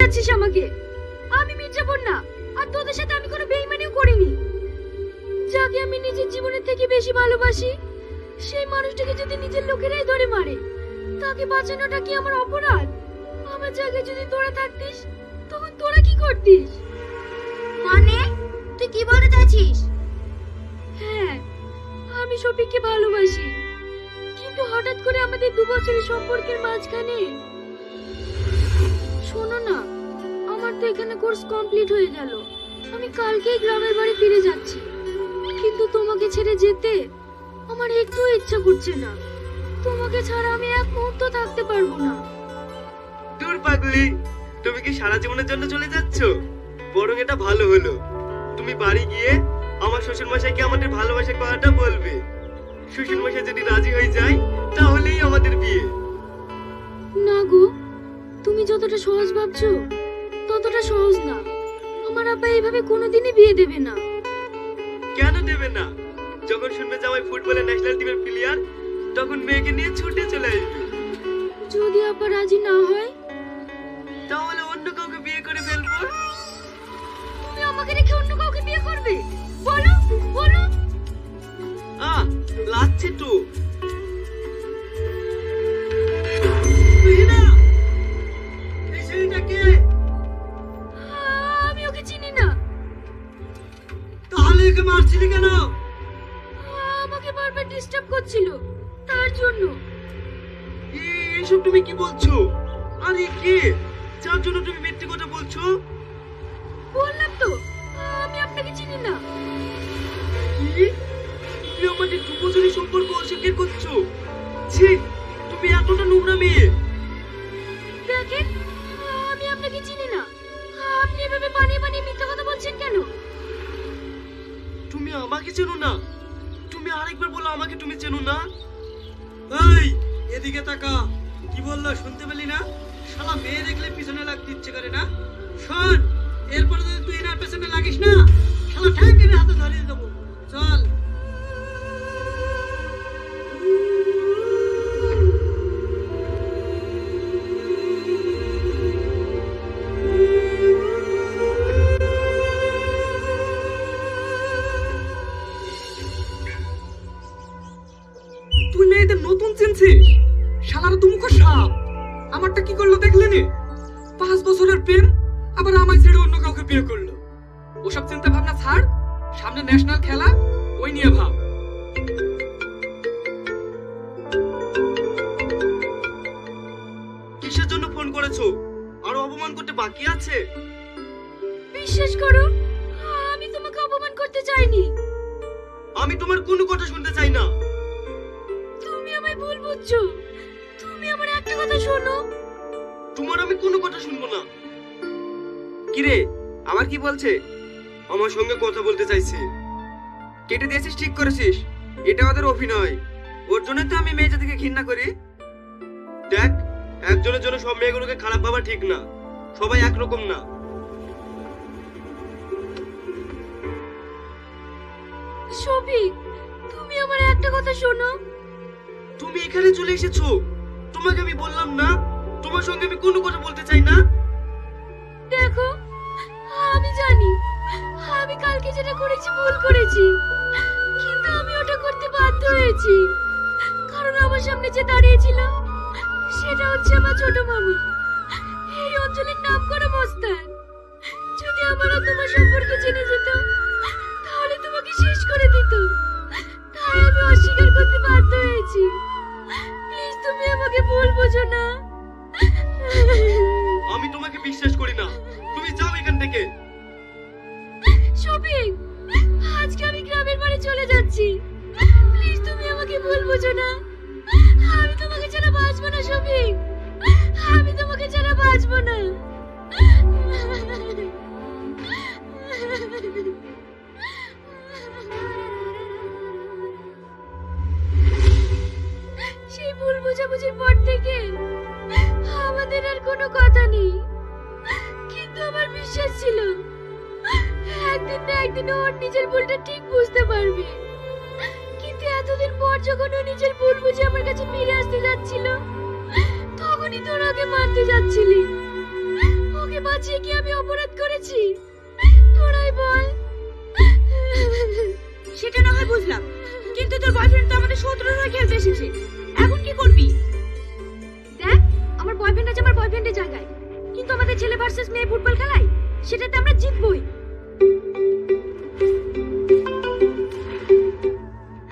বোঝাচ্ছিস আমাকে? আমি মির্জাপুর না, আর তোদের সাথে আমি কোনো বেইমানিও করিনি। যাকে আমি নিজের জীবনের থেকে বেশি ভালোবাসি, সেই মানুষটাকে যদি নিজের লোকেরাই ধরে মারে, তাকে বাঁচানোটা কি আমার অপরাধ? আমার জায়গায় যদি তোরা থাকতিস, তখন তোরা কি করতিস? মানে তুই কি বলতে চাইছিস? হ্যাঁ, আমি শফিককে ভালোবাসি, কিন্তু হঠাৎ করে আমাদের 2 বছরের সম্পর্কের মাঝখানে। শোনো না, আমার তো এখানে কোর্স কমপ্লিট হয়ে গেল, আমি কালকেই গ্রামের বাড়ি ফিরে যাচ্ছি। কিন্তু তোমাকে ছেড়ে যেতে আমার একটু ইচ্ছা করছে না। তোমাকে ছাড়া আমি এক মুহূর্ত থাকতে পারবো না। দূর পাগলি, তুমি কি সারা জীবনের জন্য চলে যাচ্ছ? বরং এটা ভালো হলো, তুমি বাড়ি গিয়ে আমার শ্বশুর মশাইকে আমাদের ভালোবাসার কথাটা বলবে। শ্বশুর মশাই যদি রাজি হয়ে যায়, তাহলেই আমাদের বিয়ে। না গো, তুমি যতটা সহজ ভাবছো ততটা সহজ না। আমার আব্বা এইভাবে কোনোদিনই বিয়ে দেবে না। কেন দেবে না? যখন শুনবে যে আমি ফুটবলের ন্যাশনাল টিমের প্লেয়ার, তখন মেয়েকে নিয়ে ছুটে চলে আসবে। যদি আব্বা রাজি না হয়, তাহলে অন্য কাউকে বিয়ে করে ফেলবো। তুমি আমাকে রেখে অন্য কাউকে বিয়ে করবে? বলো বলো। লাগছে তো। এই ছেলেটা কে? আমি ওকে চিনি না। তাহলে একে মারছিলি কেন? আমাকে বারবার ডিস্টার্ব করছিল, তার জন্য। এসব তুমি কি বলছো? আরে কে, যার জন্য তুমি মিথ্যে কথা বলছো? বললাম তো, আমি আপনাকে চিনি না। কি? তুমি আমাদের 2 বছরের সম্পর্ক অস্বীকার করছো? ছি, তুমি এতটা নোংরা মেয়ে। দেখেন, আমি আপনাকে চিনি না। আপনি এভাবে বানিয়ে বানিয়ে মিথ্যা কথা বলছেন কেন? তুমি আমাকে চেনো না? তুমি আরেকবার বলো আমাকে তুমি চেনো না? এই এদিকে তাকা। কি বললো শুনতে পেলি না? শালা মেয়ে দেখলে পিছনে লাগতে ইচ্ছে করে না? শোন, এরপরে যদি তুই এনার পেছনে লাগিস না, শালা ঠ্যাঙ্গের হাতে ধরিয়ে দেবো। চল। তুই মেয়েদের নতুন চিনছিস? শালারা দুমুখো সাপ। আমারটা কি করলো দেখলে নি? 5 বছরের প্রেম, আবার আমায় ছেড়ে অন্য কাউকে বিয়ে করলো। ওসব চিন্তা ভাবনা ছাড়, সামনে ন্যাশনাল খেলা, ওই নিয়ে ভাব। কিসের জন্য ফোন করেছো? আরো অপমান করতে বাকি আছে? বিশ্বাস করো, আমি তোমাকে অপমান করতে চাইনি। আমি তোমার কোনো কথা শুনতে চাই না। তুমি আমায় ভুল বুঝছো। তুমি আমার একটা কথা শোনো। তোমার আমি কোনো কথা শুনবো না। কিরে, আমার কি বলছে? আমার সঙ্গে কথা বলতে চাইছে। কেটে দিয়েছিস, ঠিক করেছিস। এটা ওদের অভিনয়। ওর জন্য তো আমি মেয়ে জাতিকে ঘৃণা করি। দেখ, একজনের জন্য সব মেয়েগুলোকে খারাপ ভাবা ঠিক না। সবাই একরকম না। শফিক, তুমি আমার একটা কথা শোনো। তুমি এখানে চলে এসেছো, তোমাকে আমি বললাম না তোমার সঙ্গে আমি কোনো কথা বলতে চাই না? দেখো, আমি জানি আমি কালকে যেটা করেছি ভুল করেছি, কিন্তু আমি ওটা করতে বাধ্য হয়েছি। কারণ আমার সামনে যে দাঁড়িয়েছিল সেটা হচ্ছে আমার ছোট মামা, এই অঞ্চলের নাম করা মস্তান। যদি আমার আর তোমার সম্পর্কে জেনে যেত, তাহলে তোমাকে শেষ করে দিত। তাই আমি অস্বীকার করতে বাধ্য হয়েছি। প্লিজ তুমি আমাকে ভুল বোঝো না। আমি তোমাকে বিশ্বাস করি না। তুমি যাও এখান থেকে। শফিক, আজকে আমি গ্রামের বাড়ি চলে যাচ্ছি। প্লিজ তুমি আমাকে ভুল বোঝো না। আমি তোমাকে ছাড়া বাঁচবো না শফিক, আমি তোমাকে ছাড়া বাঁচবো না। সেই ভুল বোঝাবুঝির পর থেকে আমাদের আর কোনো কথা নেই, কিন্তু আমার বিশ্বাস ছিল একদিন না একদিন ওর নিজের ভুলটা ঠিক বুঝতে পারবে। কিন্তু এতদিন পর যখন ও নিজের ভুল বুঝে আমার কাছে ফিরে আসতে যাচ্ছিল, তখনই তোর ওকে মারতে যাচ্ছিলি। ওকে তোদেরকে বাঁচিয়ে কি আমি অপরাধ করেছি? তোরাই বল। সেটা না হয় বুঝলাম, কিন্তু তোর বয়ফ্রেন্ড তো আমাদের শত্রুর হয়ে খেলতে এসেছে, এখন কি করবি? দেখ, আমার বয়ফ্রেন্ড আছে আমার বয়ফ্রেন্ডের জায়গায়, কিন্তু আমাদের ছেলে ভার্সেস মেয়ে ফুটবল খেলায় সেটাতে আমরা জিতবই।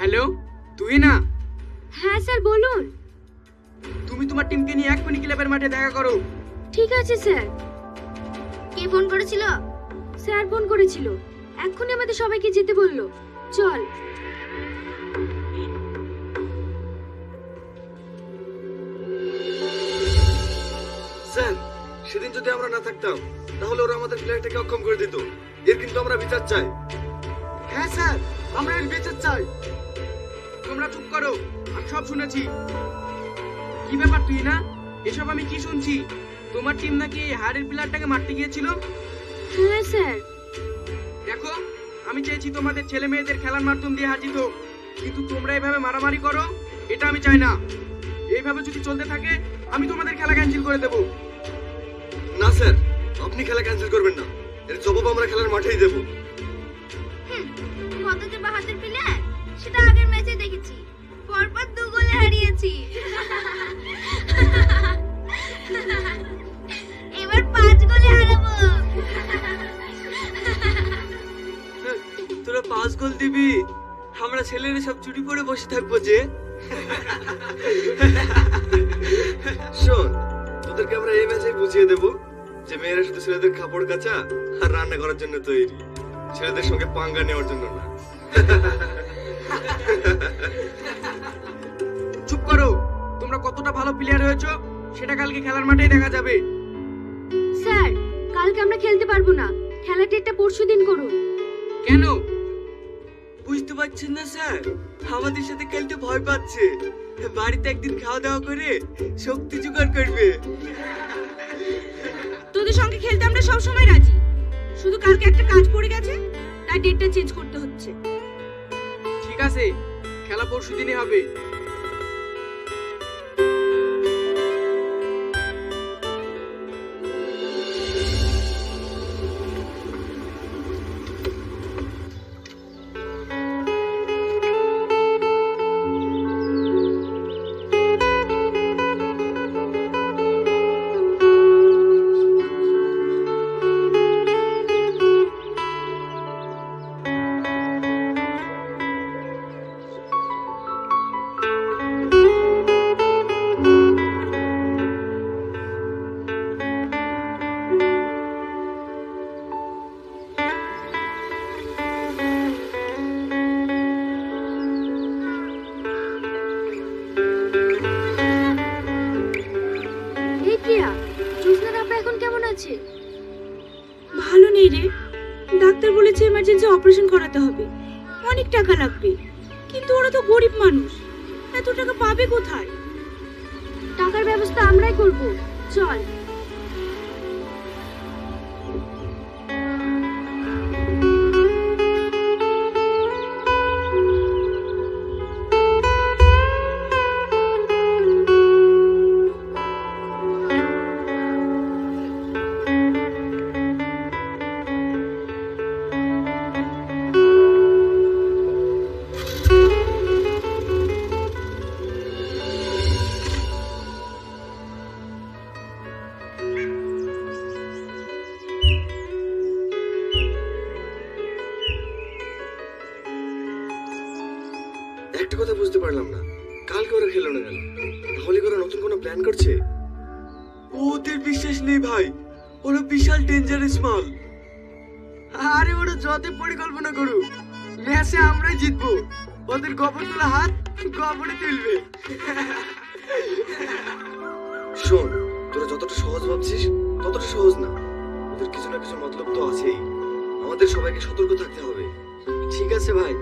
হ্যালো, তুই না? হ্যাঁ স্যার বলুন। তুমি তোমার টিমকে নিয়ে এক্ষুনি ক্লাবের মাঠে দেখা করো। ঠিক আছে স্যার। কে ফোন করেছিল? স্যার ফোন করেছিল, এক্ষুনি আমাদের সবাইকে যেতে বললো। চল। স্যার, সেদিন যদি আমরা না থাকতাম তাহলে ওরা আমাদের প্লেয়ারটাকে অক্ষম করে দিত। এর কিন্তু আমরা বিচার চাই। হ্যাঁ স্যার, আমরা এর বিচার চাই। তোমরা চুপ করো, আমি সব শুনেছি। কি ব্যাপার তুই না? এসব আমি কি শুনছি? তোমার টিম নাকি হারের প্লেয়ারটাকে মারতে গিয়েছিল? হ্যাঁ স্যার। দেখো, আমি চেয়েছি তোমাদের ছেলে মেয়েদের খেলার মাধ্যম দিয়ে হার জিতো, কিন্তু তোমরা এভাবে মারামারি করো, এটা আমি চাই না। এইভাবে যদি চলতে থাকে আমি তোমাদের খেলা ক্যান্সেল করে দেবো। না স্যার, আপনি খেলা ক্যান্সেল করবেন না। এর জবাব আমরা খেলার মাঠেই দেব। কত যে বাহাদুর প্লেয়ার, সেটা আগের ম্যাচে দেখেছি, পরপর 2 গোলে হারিয়েছি। এবার 5 গোলে হারাবো। তোরা 5 গোল দিবি, আমরা ছেলেরা সব চুরি করে বসে থাকবো যে। শোন, তোদেরকে আমরা এই ম্যাচে বুঝিয়ে দেব যে মেয়েরা শুধু ছেলেদের কাপড় কাচা আর রান্না করার জন্য তৈরি, ছেলেদের সঙ্গে পাঙ্গা নেওয়ার জন্য না। চুপ করো, তোমরা কতটা ভালো প্লেয়ার হয়েছো সেটা কালকে খেলার মাঠেই দেখা যাবে। স্যার, কালকে আমরা খেলতে পারবো না, খেলা ডেটটা পরশুদিন করুন। কেন? বুঝতে পারছেন না স্যার, আমাদের সাথে খেলতে ভয় পাচ্ছে। বাড়িতে একদিন খাওয়া দাওয়া করে শক্তি জোগাড় করবে। তোদের সঙ্গে খেলতে আমরা সব সময় রাজি, শুধু কালকে একটা কাজ পড়ে গেছে, তাই ডেটটা চেঞ্জ করতে হচ্ছে। ঠিক আছে, খেলা পরশুদিনই হবে। এই প্রিয়া, জোসনার আপা এখন কেমন আছে? ভালো নেই রে, ডাক্তার বলেছে এমার্জেন্সি অপারেশন করাতে হবে, অনেক টাকা লাগবে, কিন্তু ওরা তো গরিব মানুষ, এত টাকা পাবে কোথায়? টাকার ব্যবস্থা আমরাই করব, চল। একটা কথা বুঝতে পারলাম না, কালকে ওরা খেলো না কেন? তাহলে কি ওরা নতুন কোনো প্ল্যান করছে? ওদের বিশ্বাস নেই ভাই, ওরা বিশাল ডেঞ্জারাস মাল। আরে ওরা যত পরিকল্পনা করুক, ম্যাচে আমরাই জিতবো। ওদের গবর তোলা হাত গবরে তুলবে। শোন, তোরা যতটা সহজ ভাবছিস ততটা সহজ না। ওদের কিছু না কিছু মতলব তো আছেই। আমাদের সবাইকে সতর্ক থাকতে হবে। ঠিক আছে ভাই।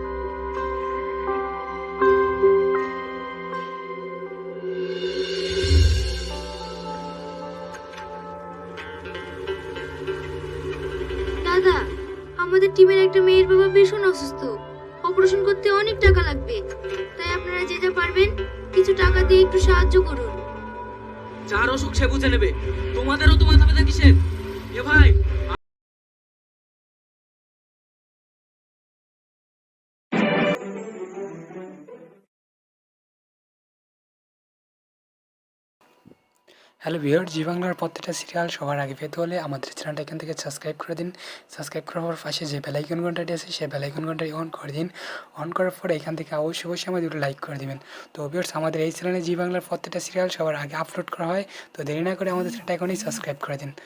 দাদা, আমাদের টিমের একটা মেয়ের বাবা ভীষণ অসুস্থ, অপারেশন করতে অনেক টাকা লাগবে, তাই আপনারা যে যা পারবেন কিছু টাকা দিয়ে একটু সাহায্য করুন। যার অসুখ সে বুঝে নেবে, তোমাদেরও তো মাথা ব্যথা কিসের? এ ভাই, হ্যালো ভিউয়ার, জি বাংলার প্রত্যেকটা সিরিয়াল সবার আগে পেতে হলে আমাদের চ্যানেলটা এখান থেকে সাবস্ক্রাইব করে দিন। সাবস্ক্রাইব করার পর পাশে যে বেলাইকন ঘন্টাটি আছে সেই বেলাইকন ঘন্টাটি অন করে দিন। অন করার পরে এখান থেকে অবশ্যই অবশ্যই আমাদের লাইক করে দিবেন। তো ভিউয়ার্স, আমাদের এই চ্যানেলে জি বাংলার প্রত্যেকটা সিরিয়াল সবার আগে আপলোড করা হয়। তো দেরি না করে আমাদের চ্যানেলটা এখনই সাবস্ক্রাইব করে দিন।